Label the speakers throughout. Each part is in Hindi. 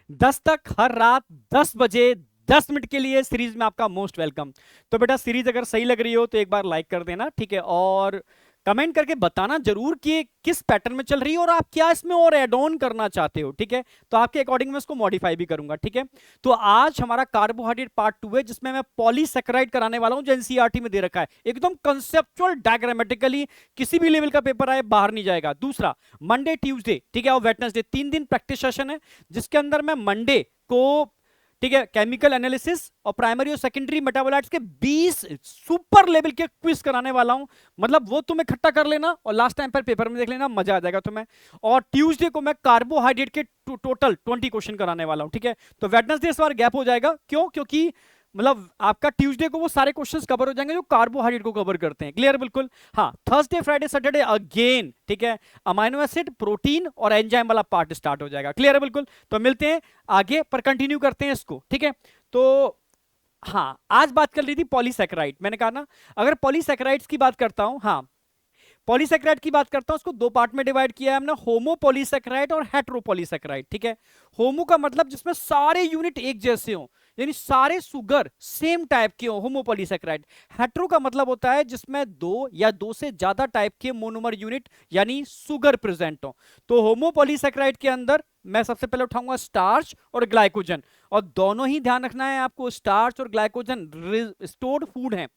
Speaker 1: 10 तक हर रात 10 बजे 10 मिनट के लिए सीरीज में आपका मोस्ट वेलकम। तो बेटा सीरीज अगर सही लग रही हो तो एक बार लाइक कर देना, ठीक है, और कमेंट करके बताना जरूर कि किस पैटर्न में चल रही है और आप क्या इसमें और ऐड ऑन करना चाहते हो, ठीक है। तो आपके अकॉर्डिंग मैं इसको मॉडिफाई भी करूंगा, ठीक है। तो आज हमारा कार्बोहाइड्रेट पार्ट 2 है, जिसमें मैं पॉलीसेकेराइड कराने वाला हूं जो एनसीईआरटी में दे रखा है, एकदम कंसेप्चुअल डायग्रामेटिकली, किसी भी लेवल का पेपर आए बाहर नहीं जाएगा। दूसरा, मंडे ट्यूसडे, ठीक है, और वेडनेसडे 3 दिन प्रैक्टिस सेशन है, जिसके अंदर मैं मंडे को, ठीक है, केमिकल एनालिसिस और प्राइमरी और सेकेंडरी मेटाबोलाइट्स के 20 सुपर लेवल के क्विज कराने वाला हूं। मतलब वो तुम्हें इकट्ठा कर लेना और लास्ट टाइम पर पेपर में देख लेना, मजा आ जाएगा तुम्हें। और ट्यूसडे को मैं कार्बोहाइड्रेट के टोटल 20 क्वेश्चन कराने वाला हूं, ठीक है। तो वेडनेसडे इस बार गैप हो जाएगा, क्यों? क्योंकि मतलब आपका ट्यूसडे को वो सारे क्वेश्चंस कवर हो जाएंगे जो कार्बोहाइड्रेट को कवर करते हैं। क्लियर बिल्कुल। हाँ, थर्सडे फ्राइडे सैटरडे अगेन, ठीक है, अमाइनो एसिड, प्रोटीन और एंजाइम वाला पार्ट स्टार्ट हो जाएगा। क्लियर है बिल्कुल। तो मिलते हैं आगे, पर कंटिन्यू करते हैं इसको, ठीक है। तो हाँ, आज बात कर रही थी पॉलीसेकेराइड, मैंने कहा ना, अगर पॉलीसेकेराइड्स की बात करता हूं, हाँ, पॉलीसेकेराइड की बात करता हूं, उसको दो पार्ट में डिवाइड किया है हमने, होमोपॉलीसेकेराइड और हेटेरोपॉलीसेकेराइड, ठीक है। होमो का मतलब जिसमें सारे यूनिट एक जैसे हो, यानी सारे सुगर सेम टाइप के हो, होमोपॉलीसेकेराइड। हेटेरो का मतलब होता है जिसमें दो या दो से ज्यादा टाइप के मोनोमर यूनिट यानी सुगर प्रेजेंट हो। तो होमोपॉलीसेकेराइड के अंदर मैं सबसे पहले उठाऊंगा स्टार्च और ग्लाइकोजन, और दोनों ही ध्यान रखना है आपको, स्टार्च और ग्लाइकोजन स्टोर्ड फूड है।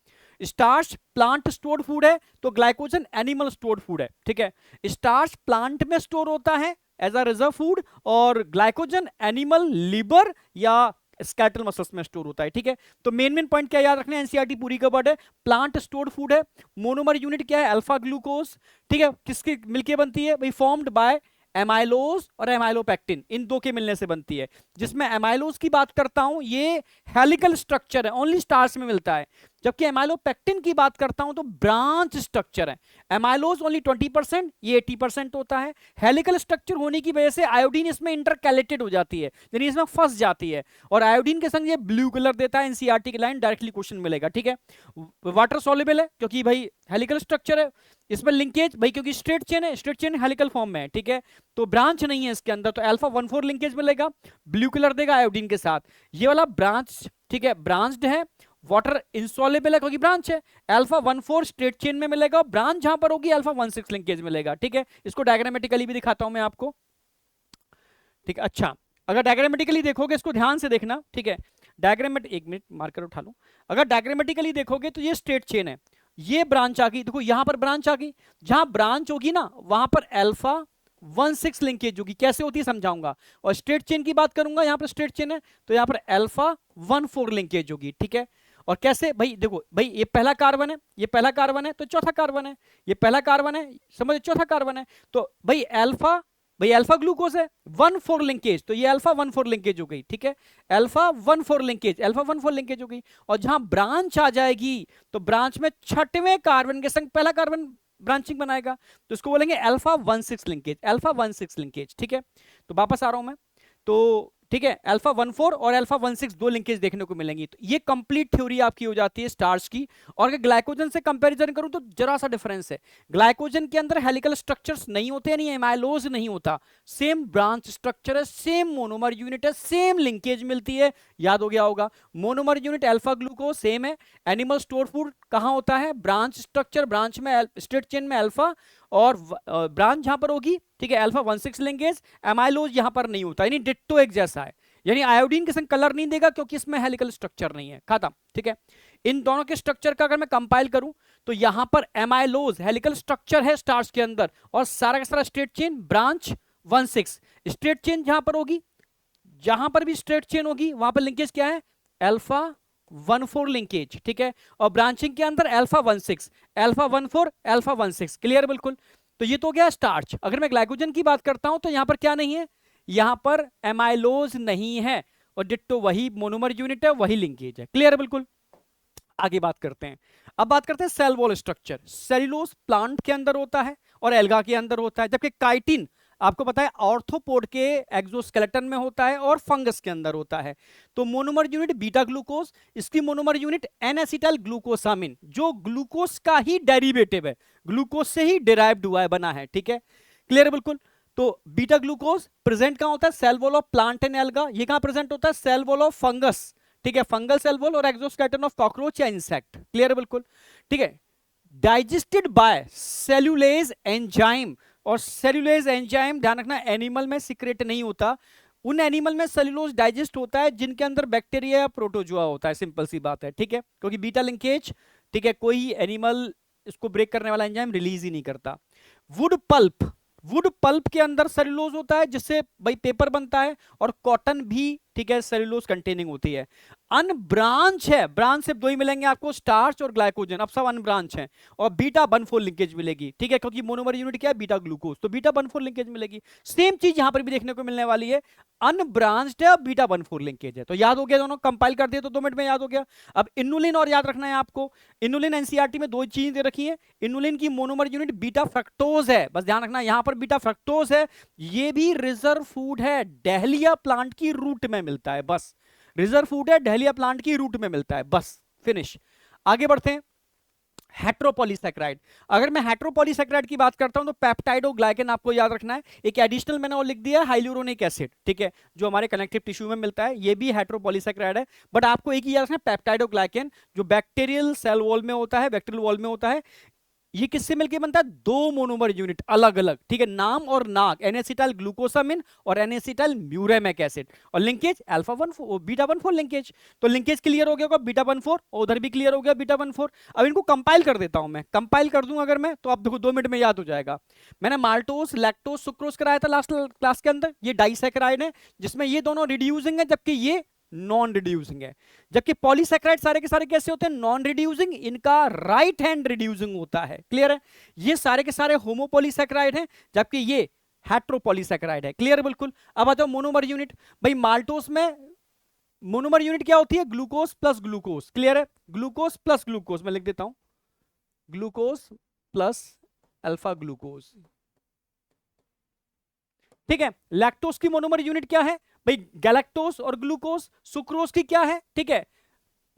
Speaker 1: स्टार्च प्लांट स्टोर्ड फूड है, तो ग्लाइकोजन एनिमल स्टोर्ड फूड है, ठीक है। स्टार्च प्लांट में स्टोर होता है एज अ रिजर्व फूड, और ग्लाइकोजन एनिमल लिवर या स्केलेटल मसल्स में स्टोर होता है, ठीक है। तो मेन पॉइंट क्या याद रखना है, एनसीईआरटी पूरी कवर्ड है। प्लांट स्टोर्ड फूड है, मोनोमर यूनिट क्या है, अल्फा ग्लूकोज, ठीक है, किसकी मिलके बनती है भाई, फॉर्म्ड बाय एमाइलोज और एमाइलोपेक्टिन, इन दो के मिलने से बनती है। जिसमें एमाइलोज की बात करता हूं, ये हेलिकल स्ट्रक्चर है, ओनली स्टार्च में मिलता है, जबकि एमाइलोपेक्टिन की बात करता हूं तो ब्रांच स्ट्रक्चर है। एमाइलोज ओनली 20%, ये 80% होता है। हेलिकल स्ट्रक्चर होने की वजह से आयोडीन इसमें इंटरकैलेटेड हो जाती है, यानी इसमें फंस जाती है, और आयोडीन के संग ये ब्लू कलर देता है। एनसीईआरटी की लाइन डायरेक्टली क्वेश्चन मिलेगा, ठीक है। वाटर सॉल्युबल है क्योंकि भाई हेलिकल स्ट्रक्चर है। इसमें लिंकेज भाई क्योंकि स्ट्रेट चेन है, स्ट्रेट चेन हेलिकल फॉर्म में है, ठीक है। तो ब्रांच नहीं है इसके अंदर, तो अल्फा 1,4 लिंकेज मिलेगा, ब्लू कलर देगा आयोडीन के साथ। ये वाला ब्रांच, ठीक है, ब्रांच्ड है। वाटर इंसॉल्युबल है क्योंकि ब्रांच है। अल्फा 1,4 स्ट्रेट चेन में मिलेगा, ब्रांच जहां पर होगी अल्फा 1,6 लिंकेज मिलेगा, ठीक है। इसको डायग्रामेटिकली भी दिखाता हूं मैं आपको, ठीक है। अच्छा, अगर डायग्रामेटिकली देखोगे, इसको ध्यान से देखना, ठीक है। डायग्रामेट, एक मिनट मार्कर उठा लो। अगर डायग्रामेटिकली देखोगे तो ये स्ट्रेट चेन है, ये ब्रांच आ गई, देखो यहां पर ब्रांच आ गई, जहां ब्रांच होगी ना वहां पर अल्फा 1,6 लिंकेज होगी। कैसे होती है समझाऊंगा। और स्ट्रेट चेन की बात करूंगा, यहां पर स्ट्रेट चेन है तो यहां पर अल्फा 1,4 लिंकेज होगी, ठीक है। और कैसे भाई, देखो भाई, ये पहला कार्बन है, ये पहला कार्बन है तो चौथा कार्बन है, ये पहला कार्बन है, समझ, चौथा कार्बन है। तो भाई अल्फा ग्लूकोज है, 1,4 लिंकेज, तो ये अल्फा 1,4 लिंकेज हो गई, ठीक है। अल्फा 1,4 लिंकेज, अल्फा 1,4 लिंकेज हो गई। और जहां ब्रांच आ जाएगी तो ब्रांच में छठवें कार्बन के संग पहला कार्बन ब्रांचिंग बनाएगा, तो इसको बोलेंगे अल्फा 1,6 लिंकेज, अल्फा 1,6 लिंकेज, ठीक है। तो वापस आ रहा हूं मैं, तो ठीक है, अल्फा 1,4 और अल्फा 1,6 दो लिंकेज देखने को मिलेंगी। तो ये कंप्लीट थ्योरी आपकी हो जाती है स्टार्च की। और अगर ग्लाइकोजन से कंपैरिजन करूं तो जरा सा डिफरेंस है, ग्लाइकोजन के अंदर हेलिकल स्ट्रक्चर्स नहीं होते, नहीं एमाइलोज नहीं होता, सेम ब्रांच स्ट्रक्चर है, सेम मोनोमर यूनिट है, सेम लिंकेज मिलती है। याद हो गया होगा, monomer unit alpha glucose same है। एनिमल स्टोर फूड कहां होता है, ब्रांच स्ट्रक्चर, ब्रांच में स्ट्रेट चेन में अल्फा, और ब्रांच जहां पर होगी, ठीक है, अल्फा 1,6 लिंकेज। एमाइलोज यहां पर नहीं होता, यानी डिट्टो एक जैसा है, यानी आयोडीन के संग कलर नहीं देगा क्योंकि इसमें हेलिकल स्ट्रक्चर नहीं है, खत्म, ठीक है। इन दोनों के स्ट्रक्चर का अगर मैं कंपाइल करूं तो यहां पर एमाइलोज हेलिकल स्ट्रक्चर है स्टार्च के अंदर, और सारा का सारा straight chain, branch 1,6, straight chain जहां पर होगी, जहां पर भी स्ट्रेट चेन होगी वहां पर लिंकेज क्या है, अल्फा 1,4 लिंकेज, ठीक है। और ब्रांचिंग के अंदर अल्फा 1,6, अल्फा 1,4 अल्फा 1,6, क्लियर बिल्कुल। तो ये तो गया स्टार्च। अगर मैं ग्लाइकोजन की बात करता हूं तो यहां पर क्या नहीं है, यहां पर एमाइलोज नहीं है, और डिट्टो वही मोनोमर यूनिट है, वही लिंकेज है, क्लियर बिल्कुल। आगे बात करते हैं, अब बात करते हैं cell wall structure. Cellulose plant के अंदर होता है और एल्गा के अंदर होता है, जबकि काइटिन आपको पता है ऑर्थोपोड के एक्सोस्केलेटन में होता है और फंगस के अंदर होता है। तो मोनोमर यूनिट बीटा ग्लूकोज, इसकी monomer unit N acetyl glucosamine, जो ग्लूकोज का ही डेरिवेटिव है, ग्लूकोज से ही डिराइव्ड हुआ है, बना है, ठीक है, क्लियर बिल्कुल। तो बीटा ग्लूकोज प्रेजेंट कहां होता है? Cell wall of plant and alga. ये कहां प्रेजेंट होता है? सेल वॉल ऑफ फंगस, ठीक है, फंगल सेल वॉल और एक्सोस्केलेटन ऑफ कॉकरोच या इंसेक्ट। क्लियर है बिल्कुल, ठीक है। डाइजेस्टेड बाय सेल्यूलेज एंजाइम, और सेल्यूलेज एंजाइम ध्यान रखना एनिमल में सीक्रेट नहीं होता, उन एनिमल में सेल्यूलोज डाइजेस्ट होता है जिनके अंदर बैक्टीरिया या प्रोटोजुआ होता है, सिंपल सी बात है, ठीक है, क्योंकि बीटा लिंकेज, ठीक है, कोई एनिमल इसको ब्रेक करने वाला एंजाइम रिलीज ही नहीं करता। वुड पल्प, वुड पल्प के अंदर सेल्यूलोज होता है जिससे भाई पेपर बनता है, और कॉटन भी, ठीक है, सेल्यूलोज कंटेनिंग होती है। अनब्रांच है, ब्रांच से दो ही मिलेंगे आपको, स्टार्च और ग्लाइकोजन, अब सब अनब्रांच है, और बीटा 1,4 लिंकेज मिलेगी, ठीक है, क्योंकि मोनोमर यूनिट क्या है? बीटा ग्लूकोज, तो बीटा 1,4 लिंकेज मिलेगी। सेम चीज यहां पर भी देखने को मिलने वाली है, अनब्रांच्ड है और बीटा 1,4 लिंकेज है। तो याद हो गया दोनों, कंपाइल कर दिए तो 2 मिनट में याद हो गया। अब इनुलिन और याद रखना है आपको, इनुलिन एनसीईआरटी में 2 चीज दे रखी है, इनुलिन की मोनोमर यूनिट बीटा फ्रक्टोज है, बस ध्यान रखना यहां पर बीटा फ्रक्टोज है, ये भी रिजर्व फूड है, डहलिया प्लांट की रूट में मिलता है, बस रिजर्व फूड है, डहलिया प्लांट की रूट में मिलता है, बस फिनिश। आगे बढ़ते हैं, हेट्रोपॉलीसैकेराइड। अगर मैं हेट्रोपॉलीसैकेराइड की बात करता हूं तो पेप्टाइडोग्लाइकन आपको याद रखना है, एक एडिशनल मैंने और लिख दिया है हाइलुरोनिक एसिड, ठीक है, जो हमारे कनेक्टिव टिश्यू में मिलता है, ये भी हेट्रोपॉलीसैकेराइड है, बट आपको एक ही याद रखना है, पेप्टाइडोग्लाइकन जो बैक्टीरियल सेल वॉल में होता है, बैक्टीरियल वॉल में होता है, ये किससे मिलकर बनता है? 2 मोनोमर यूनिट अलग अलग, ठीक है, नाम और नाक, एन-एसिटाइल ग्लूकोसामिन और एन-एसिटाइल म्यूरेमिक एसिड, और लिंकेज अल्फा 1,4 बीटा 1,4 लिंकेज। तो लिंकेज क्लियर हो गया होगा बीटा 1,4, और उधर भी क्लियर हो गया बीटा 1,4। अब इनको कंपाइल कर देता हूं मैं, कंपाइल कर दूं अगर मैं, तो आप देखो 2 मिनट में याद हो जाएगा। मैंने माल्टोस, लैक्टोज, सुक्रोज कराया था लास्ट क्लास के अंदर, ये डाइसैकेराइड है जिसमें ये दोनों रिड्यूसिंग है जबकि ये नॉन रिड्यूसिंग है, जबकि पॉलीसैकेराइड सारे के सारे कैसे होते हैं? नॉन रिड्यूसिंग, इनका राइट हैंड रिड्यूसिंग होता है। क्लियर है, ये सारे के सारे होमोपॉलीसैकेराइड हैं जबकि ये हेट्रोपॉलीसैकेराइड है। क्लियर है बिल्कुल। अब आ जाओ मोनोमर यूनिट, भाई माल्टोस में मोनोमर यूनिट क्या होती है? Glucose plus glucose. क्लियर है, ग्लूकोज प्लस ग्लूकोज, मैं लिख देता हूं ग्लूकोज प्लस अल्फा ग्लूकोज, ठीक है। लैक्टोज की मोनोमर यूनिट क्या है भाई? गैलेक्टोज और ग्लूकोज। सुक्रोज की क्या है? ठीक है,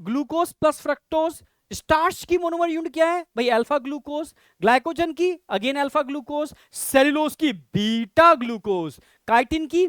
Speaker 1: ग्लूकोज प्लस फ्रक्टोज। स्टार्च की मोनोमर यूनिट क्या है भाई? Alpha glucose. ग्लाइकोजन की अगेन अल्फा ग्लूकोज। सेलुलोज की बीटा ग्लूकोज। काइटिन की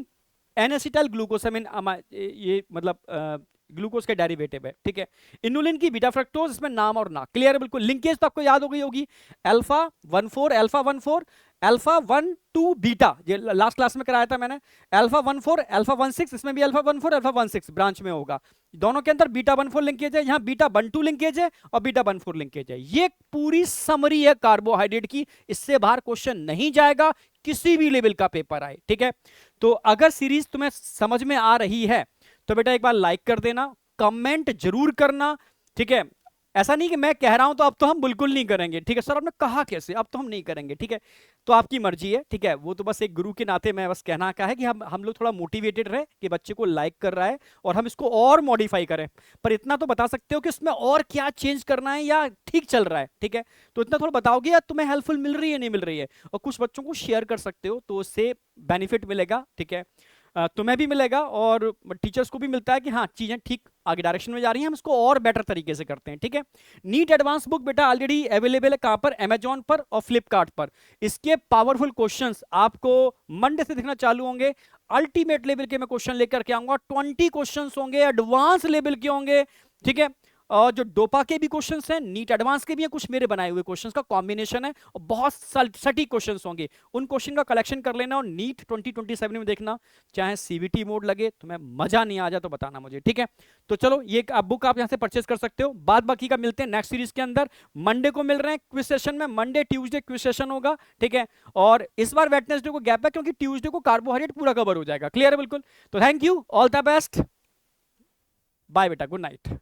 Speaker 1: एन-एसिटाइल ग्लूकोसामिन, ये मतलब ग्लूकोज का डेरिवेटिव है, ठीक है। इनुलिन की बीटा फ्रक्टोज, इसमें नाम और ना। क्लियर है बिल्कुल। लिंकेज तो आपको याद हो गई होगी, अल्फा 1,4 अल्फा 1,4 अल्फा 1,2 बीटा, ये लास्ट क्लास में कराया था मैंने, अल्फा 1,4 अल्फा 1,6, इसमें भी अल्फा 1,4 अल्फा 1,6 ब्रांच में होगा, दोनों के अंदर बीटा 1,4 लिंकेज है, यहां बीटा 1,2 लिंकेज है और बीटा 1,4 लिंकेज है। ये पूरी समरी है कार्बोहाइड्रेट की, इससे बाहर क्वेश्चन नहीं जाएगा किसी भी लेवल का पेपर आए, ठीक है। तो अगर सीरीज तुम्हें समझ में आ रही है तो बेटा एक बार लाइक कर देना, कमेंट जरूर करना, ठीक है। ऐसा नहीं कि मैं कह रहा हूं तो अब तो हम बिल्कुल नहीं करेंगे, ठीक है सर आपने कहा कैसे, अब तो हम नहीं करेंगे, ठीक है, तो आपकी मर्जी है, ठीक है। वो तो बस एक गुरु के नाते मैं बस कहना का है कि हम लोग थोड़ा मोटिवेटेड रहे कि बच्चे को लाइक कर रहा है और हम इसको और मॉडिफाई करें, पर इतना तो बता सकते हो कि इसमें और क्या चेंज करना है या ठीक चल रहा है, ठीक है। तो इतना थोड़ा बताओगे या तुम्हें हेल्पफुल मिल रही है नहीं मिल रही है, और कुछ बच्चों को शेयर कर सकते हो तो उससे बेनिफिट मिलेगा, ठीक है, तुम्हें भी मिलेगा और टीचर्स को भी मिलता है कि हाँ चीजें ठीक आगे डायरेक्शन में जा रही हैं, हम इसको और बेटर तरीके से करते हैं, ठीक है। नीट एडवांस बुक बेटा ऑलरेडी अवेलेबल है, कहां पर? अमेजॉन पर और फ्लिपकार्ट पर। इसके पावरफुल क्वेश्चंस आपको मंडे से दिखना चालू होंगे, अल्टीमेट लेवल के मैं क्वेश्चन लेकर के आऊंगा, 20 क्वेश्चंस होंगे, एडवांस लेवल के होंगे, ठीक है। और जो डोपा के भी क्वेश्चंस हैं, नीट एडवांस के भी हैं, कुछ मेरे बनाए हुए क्वेश्चंस का कॉम्बिनेशन है और बहुत सटीक क्वेश्चंस होंगे, उन क्वेश्चन का कलेक्शन कर लेना और नीट 2027 में देखना, चाहे सीवीटी मोड लगे तुम्हें मजा नहीं आ जाए तो बताना मुझे, ठीक है। तो चलो ये बुक आप यहां से परचेज कर सकते हो, बाद बाकी का मिलते हैं नेक्स्ट सीरीज के अंदर। मंडे को मिल रहे हैं क्विज सेशन में, मंडे ट्यूसडे क्विज सेशन होगा, ठीक है। और इस बार वेडनेसडे को गैप है क्योंकि ट्यूसडे को कार्बोहाइड्रेट पूरा कवर हो जाएगा। क्लियर है बिल्कुल। तो thank you, all the best, bye बेटा, गुड नाइट।